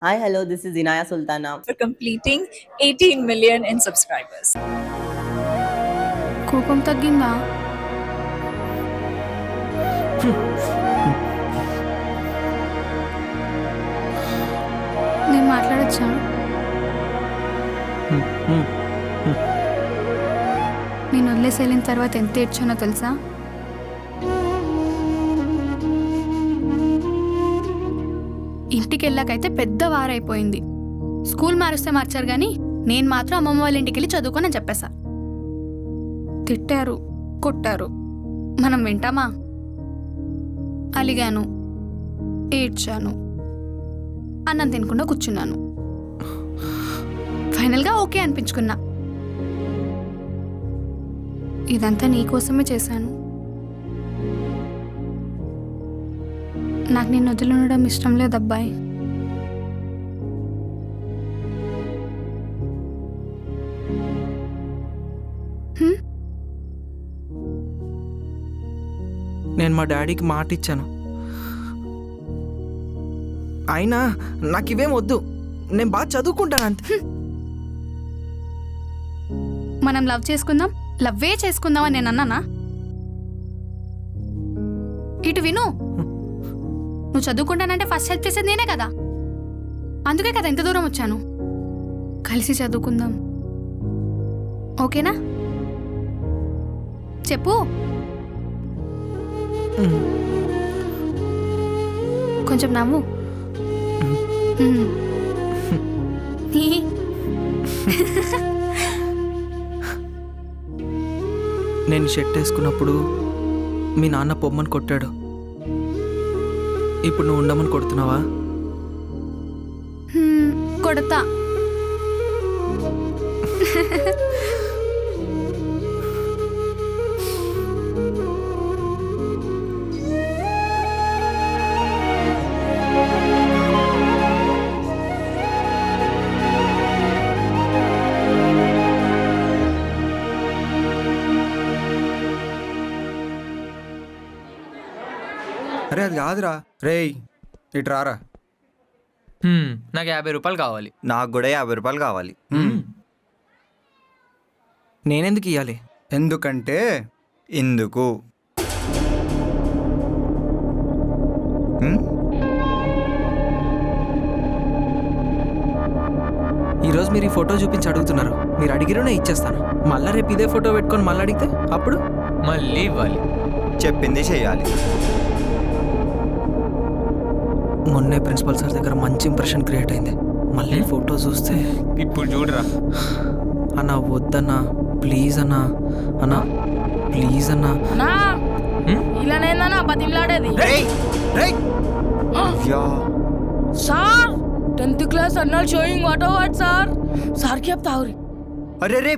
Hi, hello, this is Inaya Sultana. For completing 18 million in subscribers. కోపం తగ్గిందా? నేను మాట్లాడచ్చా? నేను వదిలేసి వెళ్ళిన తర్వాత ఎంత ఏడ్చానో తెలుసా? ఇంటికి వెళ్ళాకైతే పెద్ద వారైపోయింది. స్కూల్ మారుస్తే మార్చారు కానీ నేను మాత్రం అమ్మమ్మ వాళ్ళ ఇంటికి వెళ్ళి చదువుకోనని చెప్పేశా. తిట్టారు, కొట్టారు, మనం వింటామా? అలిగాను, ఏడ్చాను, అన్నం తినకుండా కూర్చున్నాను. ఫైనల్గా ఓకే అనిపించుకున్నా. ఇదంతా నీకోసమే చేశాను. నాకు నేను వదిలి ఉండడం ఇష్టం లేదు అబ్బాయి. నేను మా డాడీకి మాట ఇచ్చాను. అయినా నాకు ఇవేం వద్దు, నేను బాగా చదువుకుంటాను అంతే. మనం లవ్ చేసుకుందాం, లవ్వే చేసుకుందాం అని నేను అన్నానా? ఇటు విను, నువ్వు చదువుకుంటానంటే ఫస్ట్ హెల్ప్ చేసేది నేనే కదా. అందుకే కదా ఇంత దూరం వచ్చాను. కలిసి చదువుకుందాం, ఓకేనా? చెప్పు. కొంచెం నవ్వు. నేను షర్ట్ వేసుకున్నప్పుడు మీ నాన్న పొమ్మని కొట్టాడు. ఇప్పుడు నువ్వు ఉండమని కొడుతున్నావా? కొడతా. అరే అది కాదురా. రేయ్ ఇటు రారా. నాకు 50 రూపాయలు కావాలి. నాకు కూడా 50 రూపాయలు కావాలి. నేనెందుకు ఇవ్వాలి? ఎందుకంటే ఇందుకు. ఈరోజు మీరు ఈ ఫోటో చూపించి అడుగుతున్నారు. మీరు అడిగిరునే ఇచ్చేస్తాను. మళ్ళీ రేపు ఇదే ఫోటో పెట్టుకొని మళ్ళీ అడిగితే అప్పుడు మళ్ళీ ఇవ్వాలి. చెప్పింది చెయ్యాలి. మొన్నే ప్రిన్సిపల్ సార్ దగ్గర మంచి ఇంప్రెషన్ క్రియేట్ అయింది. మళ్ళీ ఫోటో చూస్తే ఇప్పుడు చూడరా. అన్నా వద్దన్నా, ప్లీజ్ అన్నా, అన్నా ప్లీజ్ అన్నా. ఇలానేందన్నా బతిమలాడేది? సార్ 10th క్లాస్ అన్నాడు showing what over sir. Sir కి చెప్తావు. అరే రే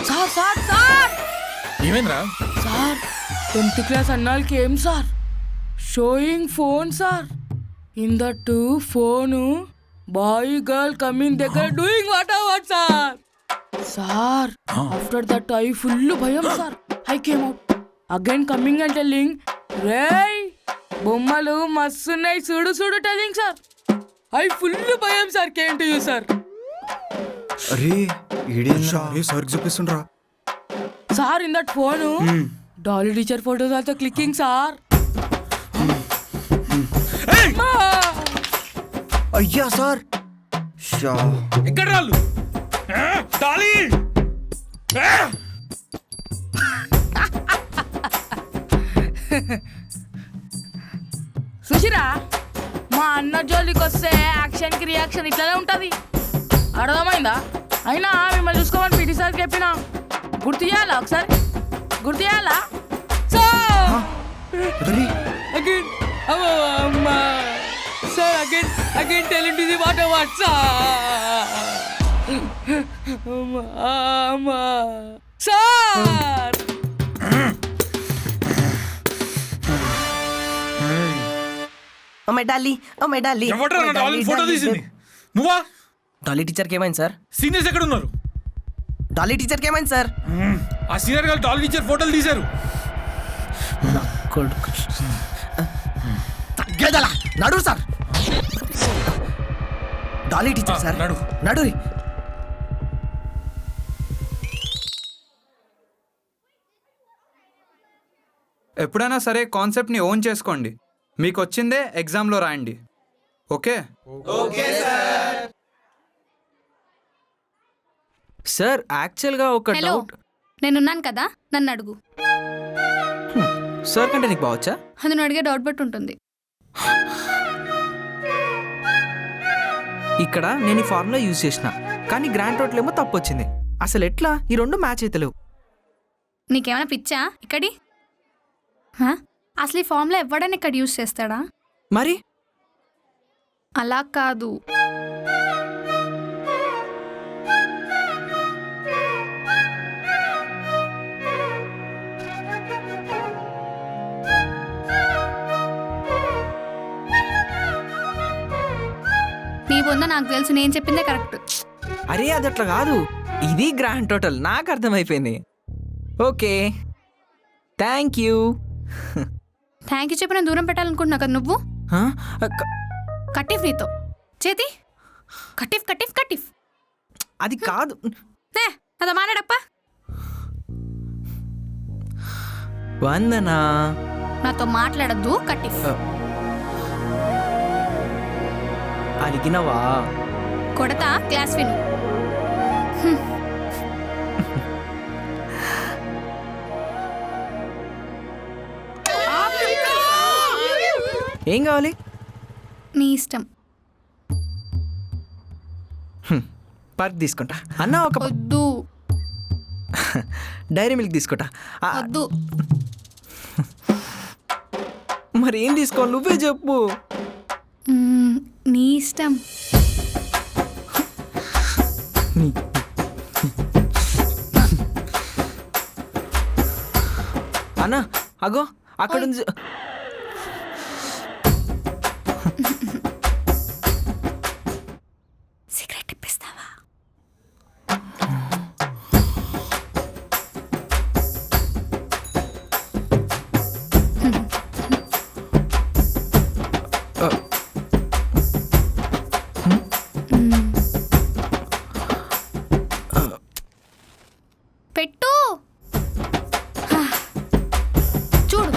సార్ సార్ సార్ ఏమైందిరా? సార్ 10th క్లాస్ అన్నాళ్ళకి ఏం sir showing phone sir. In that phone boy girl coming దగ్గర doing whatever sir. Sir after that I full భయం sir. I came out again coming and telling రేయ్ బొమ్మలు మస్తున్నాయి చూడు చూడు టెల్లింగ్ సార్. ఐ ఫుల్ భయం sir. Came to you sir. అరే సార్కి చూపిస్తుండ్రా sir in that phone Dolly teacher photos also clicking sir. అయ్యా సార్. ఎక్కడ రాళ్ళు? డాలీ సుశిరా మా అన్న జోలికి వస్తే యాక్షన్ కి రియాక్షన్ ఇట్లానే ఉంటది. అర్థమైందా? అయినా మిమ్మల్ని చూసుకోమని పీటీ సార్కి చెప్పినా. గుర్తు చేయాలా ఒకసారి? గుర్తు చేయాలా సార్? అగైన్ అమ్మా sir again again telling to the whatever sir. అమ్మా sir. Oh my Dolly, oh my Dolly. ఎవడ్రా నా డాలీ ఫోటో తీసింది? నువ్వా? డాలీ టీచర్కి ఏమైంది సార్? సీనియర్స్ ఎక్కడ ఉన్నారు? డాలీ టీచర్కి ఏమైంది సార్? ఆ సీనియర్ గారు డాలీ టీచర్ ఫోటోలు తీశారు. కొడుకు గేదలా నడు సార్. డాలీ టీచర్ సార్ నడు. నడు. ఎప్పుడైనా సరే కాన్సెప్ట్ని ఓన్ చేసుకోండి. మీకు వచ్చిందే ఎగ్జామ్లో రాయండి. ఓకే? సార్ యాక్చువల్గా ఒక హలో డౌట్. నేనున్నాను కదా, నన్ను అడుగు. సార్ కంటే నీకు బావచ్చా? అది నువ్వు అడిగే డౌట్ బట్టి ఉంటుంది. ఇక్కడ నేను ఈ ఫార్ములా యూజ్ చేసిన, కానీ గ్రాండ్ టోటల్ ఏమో తప్పు వచ్చింది. అసలు ఎట్లా ఈ రెండు మ్యాచ్ అవుతలేవు? నీకేమైనా పిచ్చా? ఇక్కడి హా? అసలు ఈ ఫామ్లో ఎవడైనా ఇక్కడ యూజ్ చేస్తాడా? మరి అలా కాదు. నీ బొంద నాకు తెలుసు, నేను చెప్పిందే కరెక్ట్. అరే అది అట్లా కాదు, ఇది గ్రాండ్ టోటల్. నాకు అర్థమైపోయింది. Okay, thank you. Thank you చెప్పి నేను దూరం పెట్టాలనుకుంటున్నా కదా నువ్వు. కటిఫ్ నీతో చేతి కటిఫ్ కటిఫ్ కటిఫ్. అది కాదు. అదా మాట్లాడప్పా. వందనా, నాతో మాట్లాడద్దు. కటిఫ్ అడిగినవా? కొడతా, క్లాస్ విను. ఏం కావాలి? నీ ఇష్టం. పర్క్ తీసుకుంటా. అన్న ఒక వద్దు డైరీ మిల్క్ తీసుకుంటా. వద్దు. మరి ఏం తీసుకోవాలి నువ్వే చెప్పు. నీ ఇష్టం. అన్న అగో అక్కడ ఉంది. సిగరెట్ ఇప్పిస్తావా? పెట్టు. చూడు.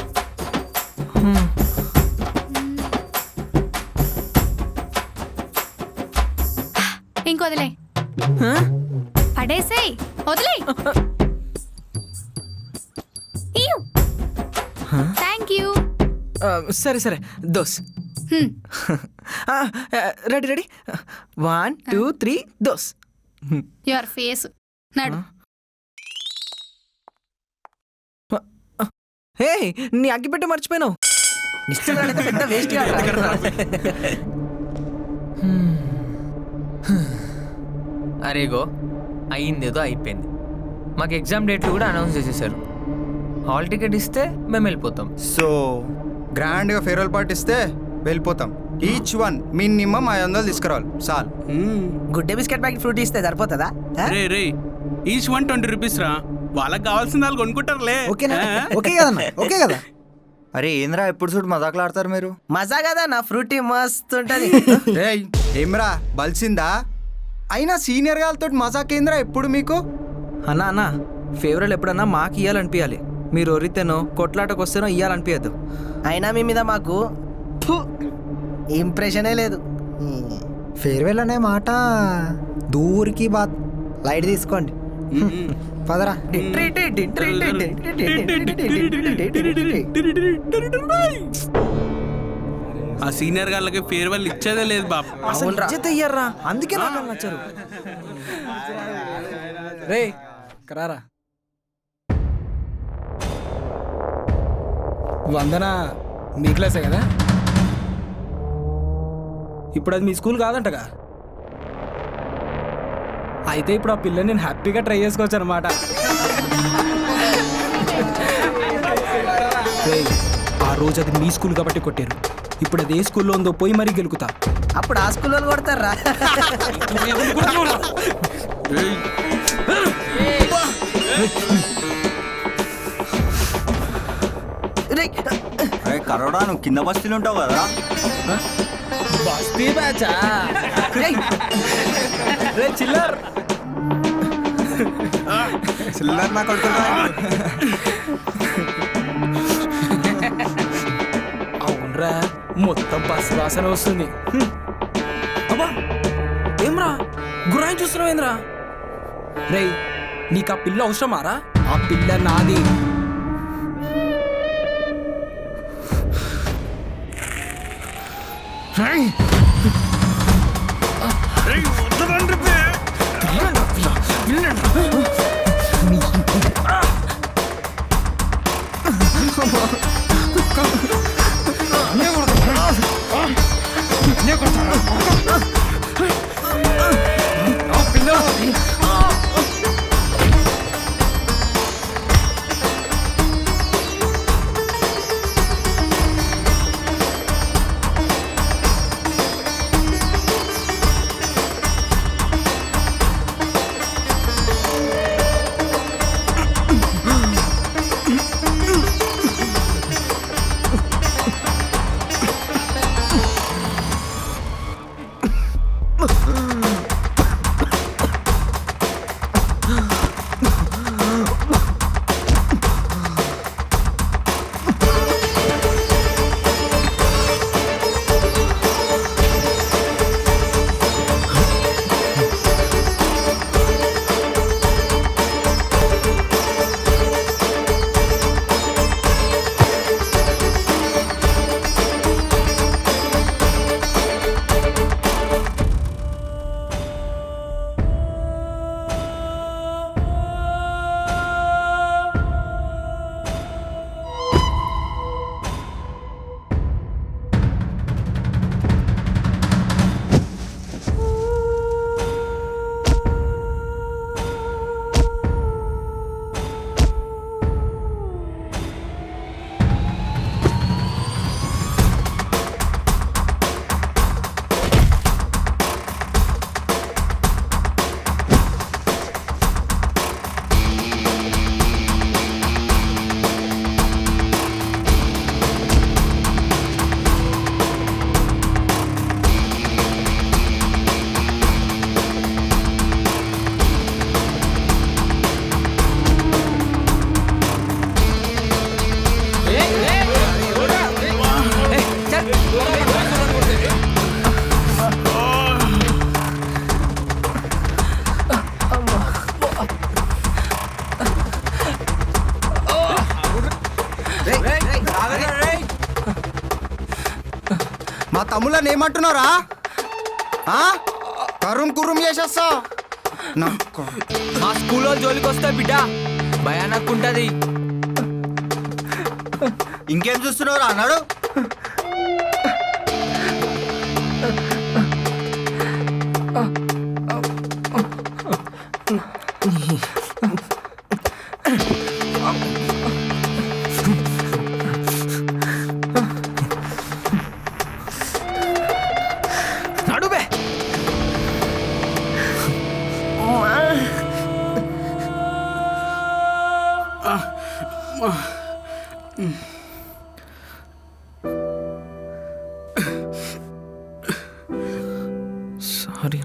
ఇంకో వదిలే. పడేసేయ్. వదిలే. Thank you. సరే సరే those. Ready ready. 1 2 3 those. Your face. నడు. హే నీ అగ్గిపెట్ట మర్చిపోయినావు. పెద్ద వేస్ట్ అరేగో అయ్యిందేదో అయిపోయింది. మాకు ఎగ్జామ్ డేట్లు కూడా అనౌన్స్ చేసేసారు. హాల్ టికెట్ ఇస్తే మేము వెళ్ళిపోతాం. సో గ్రాండ్గా ఫేర్వెల్ పార్టీ ఇస్తే వెళ్ళిపోతాం. ఈచ్ వన్ మినిమం 500 తీసుకురావాలి సాల్. గుడ్డే బిస్కెట్ ప్యాకెట్ ఫ్రూట్ ఇస్తే సరిపోతుందా? రే రే ఈచ్ 120 రూపీస్ రా. వాళ్ళకి కావాల్సిన వాళ్ళు కొనుక్కుంటారులే. ఓకేనా? ఓకే కదన్నా? ఓకే కదా? అరే ఏంద్రా ఎప్పుడు చూడు మజాకులు ఆడతారు మీరు. మజా కదా నా ఫ్రూటీ మస్తు ఉంటది. ఏయ్ ఏమ్రా బలిసిందా? అయినా సీనియర్ గారితో మజాకేంద్రా ఎప్పుడు మీకు? అన్నా అన్న ఫేవరెల్ ఎప్పుడన్నా మాకు ఇవ్వాలనిపించాలి. మీరు ఒరితేనో కొట్లాటకు వస్తేనో ఇవ్వాలనిపించదు. అయినా మీ మీద మాకు ఇంప్రెషనే లేదు. ఫేర్వెల్ అనే మాట దూరికి బాత్. లైట్ తీసుకోండి పదరా. ఆ సీనియర్ గాళ్ళకి ఫేర్వెల్ ఇచ్చేదే లేదు బాబు. అసలు ఇజ్జత్ అయ్యారా, అందుకే నాకు నచ్చరు. రే కరారా. వందన మీ క్లాసే కదా? ఇప్పుడు అది మీ స్కూల్ కాదంటగా? అయితే ఇప్పుడు ఆ పిల్లని నేను హ్యాపీగా ట్రై చేసుకోవచ్చు అనమాట. ఆ రోజు అది మీ స్కూల్ కాబట్టి కొట్టారు. ఇప్పుడు అది ఏ స్కూల్లో ఉందో పోయి మరీ గెలుకుతా. అప్పుడు ఆ స్కూల్ వాళ్ళు కొడతారా? రేయ్ అరే కరోడా నువ్వు కింద బస్తీలు ఉంటావు కదా. బస్తీ బ్యాచా? రేయ్ రే చిల్లర్. చిల్లర నా కొడుకున్నా. అవునరా, మొత్తం బస్ వాసన వస్తుంది. అబ్బా ఏమ్రా గురాయి చూస్తున్నావు ఏంద్రా? రేయ్ నీకు ఆ పిల్ల అవసరమారా? ఆ పిల్ల నాది. మా తమ్ముళ్ళని ఏమంటున్నారా? కరుం కురుం చేసేస్తా. మా స్కూల్లో జోలికి వస్తే బిడ్డ భయానక్కుంటది. ఇంకేం చూస్తున్నావురా అన్నాడు. నడుబే. సారీ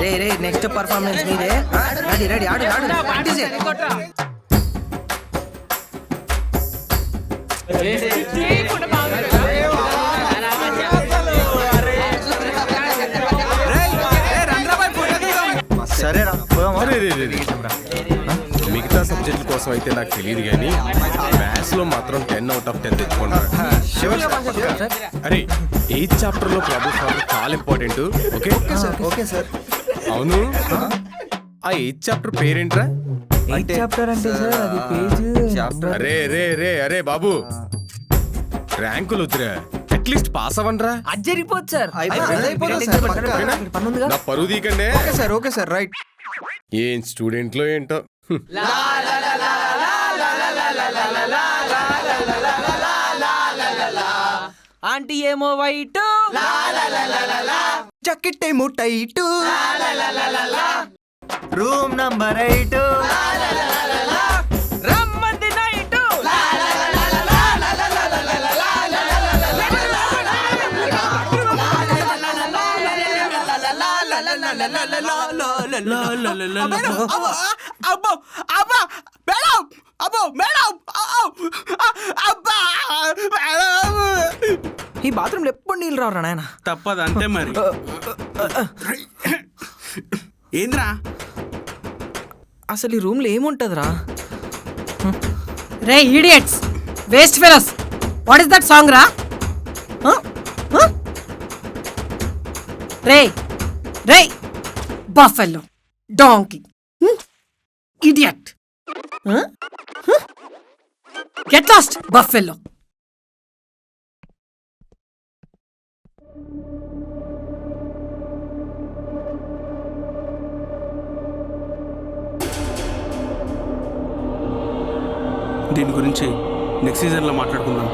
రే రే నెక్స్ట్ పర్ఫార్మెన్స్ నీదే. రెడీ రెడీ ఆడు ఆడు ప్రాక్టీస్ చేయి. సరేరా మిగతా సబ్జెక్టుల కోసం అయితే నాకు తెలియదు కానీ మ్యాథ్స్ లో మాత్రం 10/10 తెచ్చుకున్నాను. అరే 8th చాప్టర్ లో ప్రాబ్లమ్ సాల్వ్ చాలా ఇంపార్టెంట్. Okay okay sir. అవును ఆ 8th చాప్టర్ పేరేంట్రా? చాప్టర్ అంటే సార్ అది పేజ్. అరే రే రే అరే బాబు ర్యాంకులు వద్దురా, అట్లీస్ట్ పాస్ అవ్వండిరా. అది జరిగిపోతుంది సార్. నా పరువు తీకండి. Okay sir okay sir right. ఏం స్టూడెంట్లో ఏంటో. ఆంటీ ఏమో వైట్ చక్కెట్టేమో టైటు రూమ్ నంబర్ 8 రమ్మంది నైటు అబ్బో అబ్బా మేడం అబ్బో మేడం అబ్బా మేడం ఈ బాత్రూంలో ఎప్పుడు నీళ్ళు రావురా నాయన. తప్పదు అంతే మరి. ఏంద్రా అసలు ఈ రూమ్లో ఏముంటుందిరా? రే idiots, waste fellows, what is that song రా? రే రే buffalo donkey idiot, get lost buffalo. దీని గురించి నెక్స్ట్ సీజన్లో మాట్లాడుకుందాం.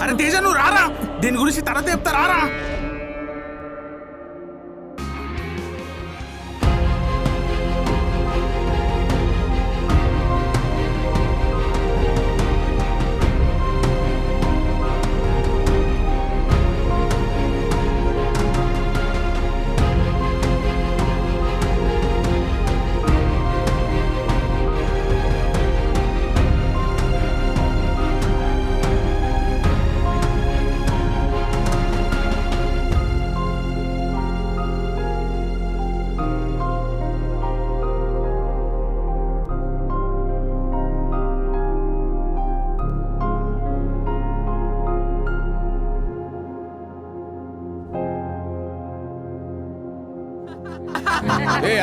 అరే తేజ నువ్వు రారా, దీని గురించి తర్వాత చెప్తా రారా.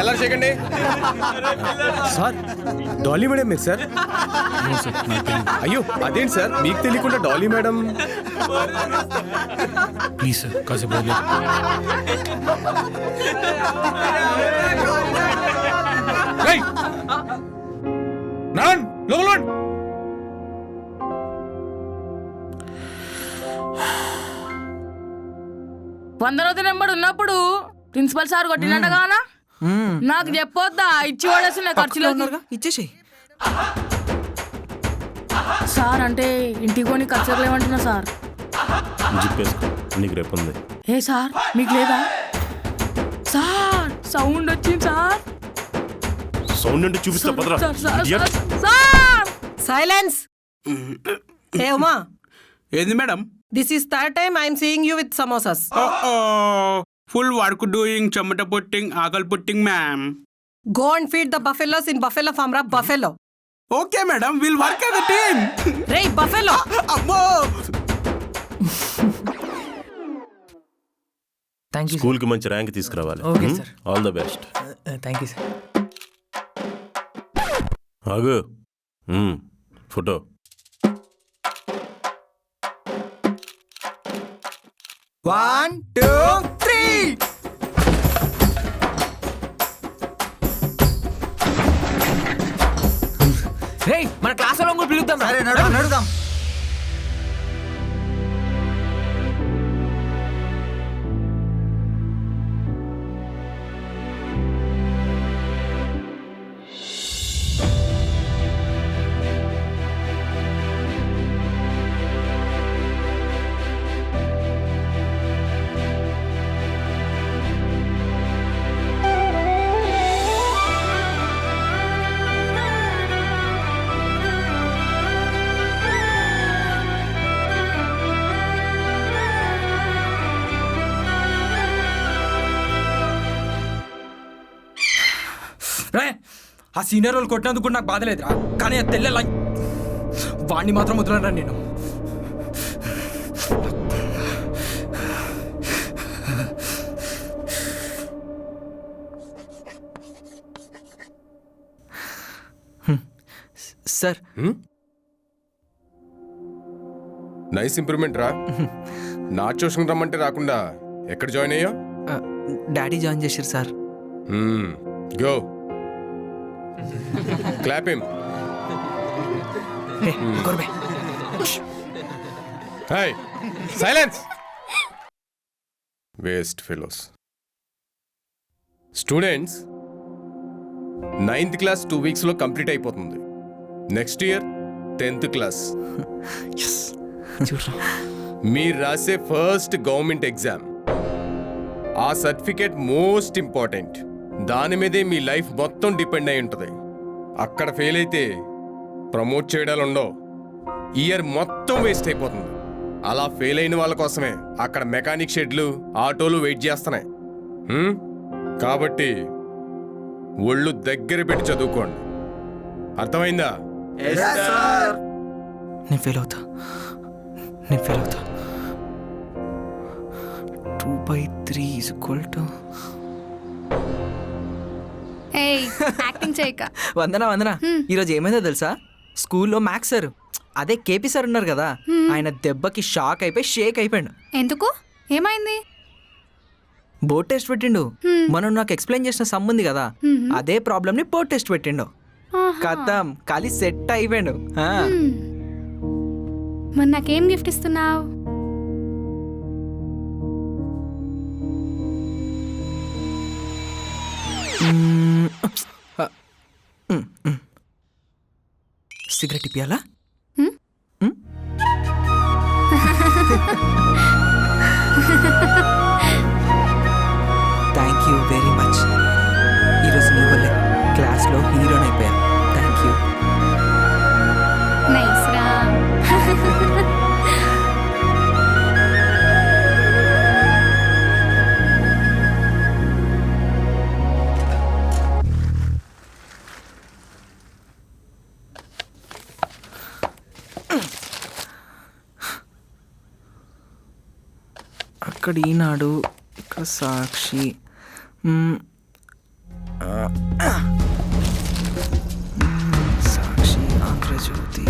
ఎలా చేయకండి సార్. డాలీ మేడం మీరు సార్? అయ్యో అదేంటి సార్ మీకు తెలియకుండా డాలీ మేడం? ప్లీజ్ సార్ కాసేపు వందరోజు నెంబర్ ఉన్నప్పుడు ప్రిన్సిపల్ సార్ కొట్టినట్టుగానా? నాకు చెప్పొద్దా? ఇచ్చి పడేసిన ఖర్చులో ఇచ్చేసేయి సార్. అంటే ఇంటికి కొని ఖర్చులు ఏమంటున్నా సార్? జిప్పేసుకో, నీకు రేపు ఉంది. ఏ సార్ మీకు లేదా సార్? సౌండ్ వచ్చింది సార్. సౌండ్ అంటే చూపిస్తా పదరా. Sir silence. ఏ ఉమా, ఏంది madam? This is third time I'm seeing you with samosas. Full work doing, చెమట పుట్టింగ్, ఆకలి putting ma'am. Go and feed the buffaloes in buffalo farm రా. Buffalo. Okay madam, will work as a team. రే buffalo. అమ్మో thank you. స్కూల్కి మంచి rank తీసుకురావాలి. Okay sir. All the best. Thank you sir. ఆగు. Photo. One two three. రేయ్ మన class లో కూడా పిలుద్దాం. సరే నడుదాం. ఆ సీనియర్ వాళ్ళు కొట్టినందుకు నాకు బాధ లేదురా, కానీ ఆ తెల్ల వాడిని మాత్రం వదలరా నేను. సార్ నైస్ ఇంప్రూవ్మెంట్ రా. నా ట్యూషన్ రమ్మంటే రాకుండా ఎక్కడ జాయిన్ అయ్యా? డాడీ జాయిన్ చేశారు sir. Go. Clap him. Hi silence. Waste fellows. Students, 9th class 2 వీక్స్లో కంప్లీట్ అయిపోతుంది. Next year 10th class. మీరు రాసే ఫస్ట్ గవర్నమెంట్ ఎగ్జామ్. ఆ సర్టిఫికేట్ మోస్ట్ ఇంపార్టెంట్. దాని మీదే మీ లైఫ్ మొత్తం డిపెండ్ అయి ఉంటుంది. అక్కడ ఫెయిల్ అయితే ప్రమోట్ చేయడాలు ఉండవు. ఇయర్ మొత్తం వేస్ట్ అయిపోతుంది. అలా ఫెయిల్ అయిన వాళ్ళ కోసమే అక్కడ మెకానిక్ షెడ్లు, ఆటోలు వెయిట్ చేస్తున్నాయి. కాబట్టి ఒళ్ళు దగ్గర పెట్టి చదువుకోండి. అర్థమైందా? నేను ఫెయిల్ అవుతా. 2/3 = ఏయ్ యాక్టింగ్ చేయక. వందన ఈరోజు ఏమైందో తెలుసా? స్కూల్లో మ్యాథ్స్ సార్, అదే కేపీ సార్ ఉన్నారు కదా, ఆయన దెబ్బకి షాక్ అయిపోయి షేక్ అయిపోయాడు. ఎందుకు? ఏమైంది? బోర్డ్ టెస్ట్ పెట్టిండు. మనం నాకు ఎక్స్ప్లెయిన్ చేసిన సమ్ ఉంది కదా, అదే ప్రాబ్లమ్ ని బోర్డ్ టెస్ట్ పెట్టిండు. కథం ఖాళీ సెట్ అయిపోయాడు. మరి నాకేం గిఫ్ట్ ఇస్తున్నావు? సిగరెట్ ఇప్పియాలా? Thank you very much. ఈరోజు నీ వల్లే క్లాస్లో హీరోని అయిపోయా. Thank you. నైస్ రా. అక్కడ ఈనాడు, ఇక్కడ సాక్షి, సాక్షి, ఆంధ్రజ్యోతి.